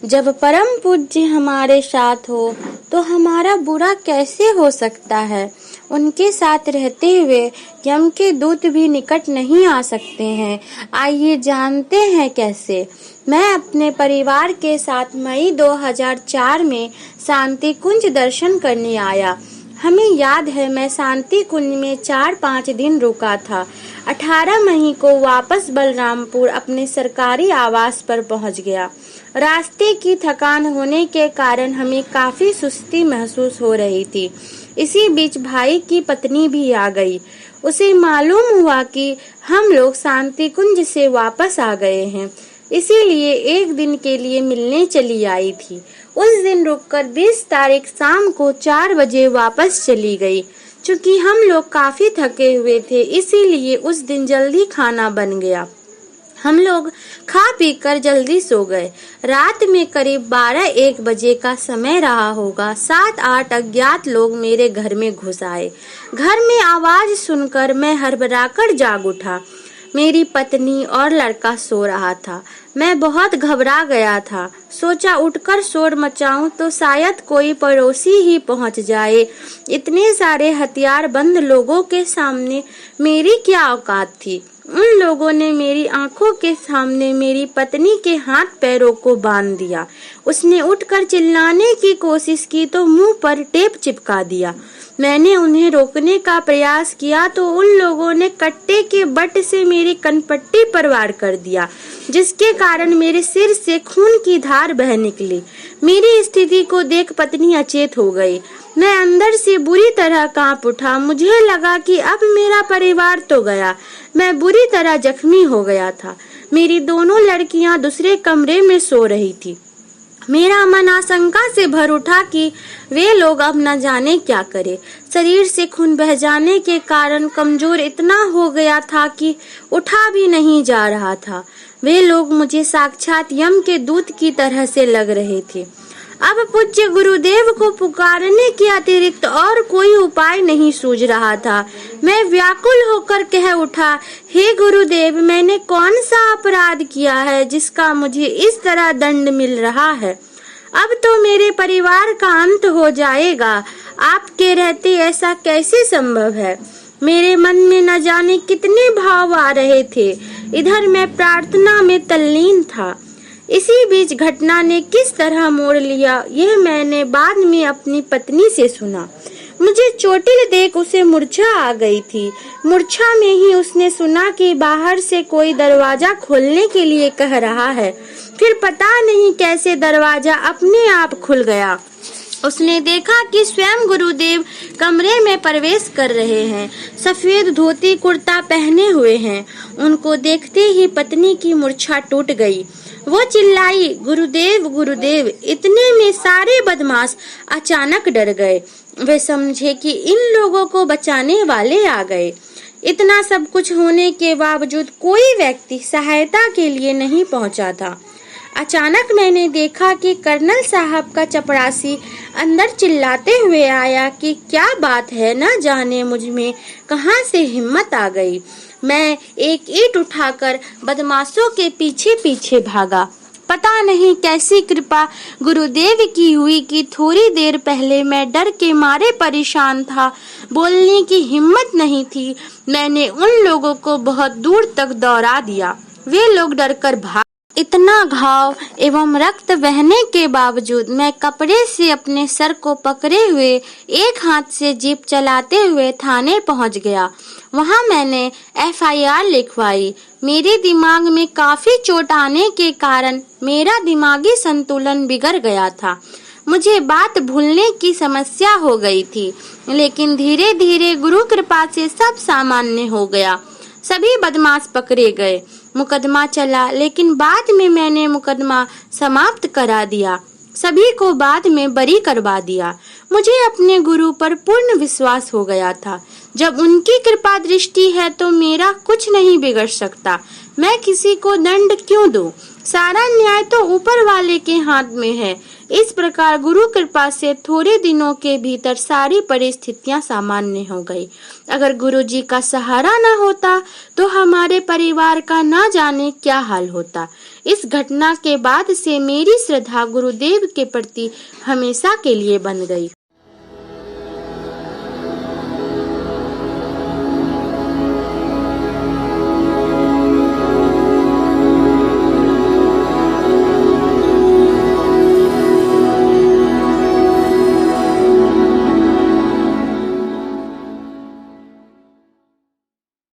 जब परम पूज्य हमारे साथ हो तो हमारा बुरा कैसे हो सकता है। उनके साथ रहते हुए यम के दूत भी निकट नहीं आ सकते हैं। आइए जानते हैं कैसे। मैं अपने परिवार के साथ मई 2004 में शांति कुंज दर्शन करने आया। हमें याद है मैं शांति कुंज में 4-5 दिन रुका था। 18 मई को वापस बलरामपुर अपने सरकारी आवास पर पहुंच गया। रास्ते की थकान होने के कारण हमें काफी सुस्ती महसूस हो रही थी। इसी बीच भाई की पत्नी भी आ गई। उसे मालूम हुआ कि हम लोग शांति कुंज से वापस आ गए हैं, इसीलिए एक दिन के लिए मिलने चली आई थी। उस दिन रुककर 20 तारीख शाम को 4 बजे वापस चली गई। चूंकि हम लोग काफी थके हुए थे, इसीलिए उस दिन जल्दी खाना बन गया। हम लोग खा पी कर जल्दी सो गए। रात में करीब 12-1 बजे का समय रहा होगा। 7-8 अज्ञात लोग मेरे घर में घुस आए। घर में आवाज सुनकर मैं हड़बड़ाकर जाग उठा। मेरी पत्नी और लड़का सो रहा था। मैं बहुत घबरा गया था। सोचा उठकर शोर मचाऊं तो शायद कोई पड़ोसी ही पहुंच जाए। इतने सारे हथियारबंद लोगों के सामने मेरी क्या औकात थी। उन लोगों ने मेरी आंखों के सामने मेरी पत्नी के हाथ पैरों को बांध दिया। उसने उठकर चिल्लाने की कोशिश की तो मुंह पर टेप चिपका दिया। मैंने उन्हें रोकने का प्रयास किया तो उन लोगों ने कट्टे के बट से मेरी कनपट्टी पर वार कर दिया, जिसके कारण मेरे सिर से खून की धार बह निकली। मेरी स्थिति को देख पत्नी अचेत हो गई। मैं अंदर से बुरी तरह कांप उठा। मुझे लगा कि अब मेरा परिवार तो गया। मैं बुरी तरह जख्मी हो गया था। मेरी दोनों लड़कियां दूसरे कमरे में सो रही थी। मेरा मन आशंका से भर उठा कि वे लोग अब न जाने क्या करे। शरीर से खून बह जाने के कारण कमजोर इतना हो गया था कि उठा भी नहीं जा रहा था। वे लोग मुझे साक्षात यम के दूत की तरह से लग रहे थे। अब पूज्य गुरुदेव को पुकारने के अतिरिक्त और कोई उपाय नहीं सूझ रहा था। मैं व्याकुल होकर कह उठा, हे गुरुदेव, मैंने कौन सा अपराध किया है जिसका मुझे इस तरह दंड मिल रहा है। अब तो मेरे परिवार का अंत हो जाएगा। आपके रहते ऐसा कैसे संभव है। मेरे मन में न जाने कितने भाव आ रहे थे। इधर मैं प्रार्थना में तल्लीन था। इसी बीच घटना ने किस तरह मोड़ लिया, यह मैंने बाद में अपनी पत्नी से सुना। मुझे चोटिल देख उसे मूर्छा आ गई थी। मूर्छा में ही उसने सुना कि बाहर से कोई दरवाजा खोलने के लिए कह रहा है। फिर पता नहीं कैसे दरवाजा अपने आप खुल गया। उसने देखा कि स्वयं गुरुदेव कमरे में प्रवेश कर रहे हैं। सफेद धोती कुर्ता पहने हुए हैं। उनको देखते ही पत्नी की मूर्छा टूट गई। वो चिल्लाई, गुरुदेव गुरुदेव। इतने में सारे बदमाश अचानक डर गए। वे समझे कि इन लोगों को बचाने वाले आ गए। इतना सब कुछ होने के बावजूद कोई व्यक्ति सहायता के लिए नहीं पहुंचा था। अचानक मैंने देखा कि कर्नल साहब का चपरासी अंदर चिल्लाते हुए आया कि क्या बात है, न जाने मुझ में कहां से हिम्मत आ गई। मैं एक ईंट उठाकर बदमाशों के पीछे पीछे भागा। पता नहीं कैसी कृपा गुरुदेव की हुई कि थोड़ी देर पहले मैं डर के मारे परेशान था। बोलने की हिम्मत नहीं थी। मैंने उन लोगों को बहुत दूर तक दौड़ा दिया। वे लोग डरकर भाग। इतना घाव एवं रक्त बहने के बावजूद मैं कपड़े से अपने सर को पकड़े हुए एक हाथ से जीप चलाते हुए थाने पहुंच गया। वहां मैंने FIR लिखवाई। मेरे दिमाग में काफी चोट आने के कारण मेरा दिमागी संतुलन बिगड़ गया था। मुझे बात भूलने की समस्या हो गई थी, लेकिन धीरे धीरे गुरु कृपा से सब सामान्य हो गया। सभी बदमाश पकड़े गए। मुकदमा चला, लेकिन बाद में मैंने मुकदमा समाप्त करा दिया। सभी को बाद में बरी करवा दिया। मुझे अपने गुरु पर पूर्ण विश्वास हो गया था। जब उनकी कृपा दृष्टि है तो मेरा कुछ नहीं बिगड़ सकता। मैं किसी को दंड क्यों दूं? सारा न्याय तो ऊपर वाले के हाथ में है। इस प्रकार गुरु कृपा से थोड़े दिनों के भीतर सारी परिस्थितियां सामान्य हो गई। अगर गुरु जी का सहारा न होता तो हमारे परिवार का ना जाने क्या हाल होता। इस घटना के बाद से मेरी श्रद्धा गुरुदेव के प्रति हमेशा के लिए बन गई।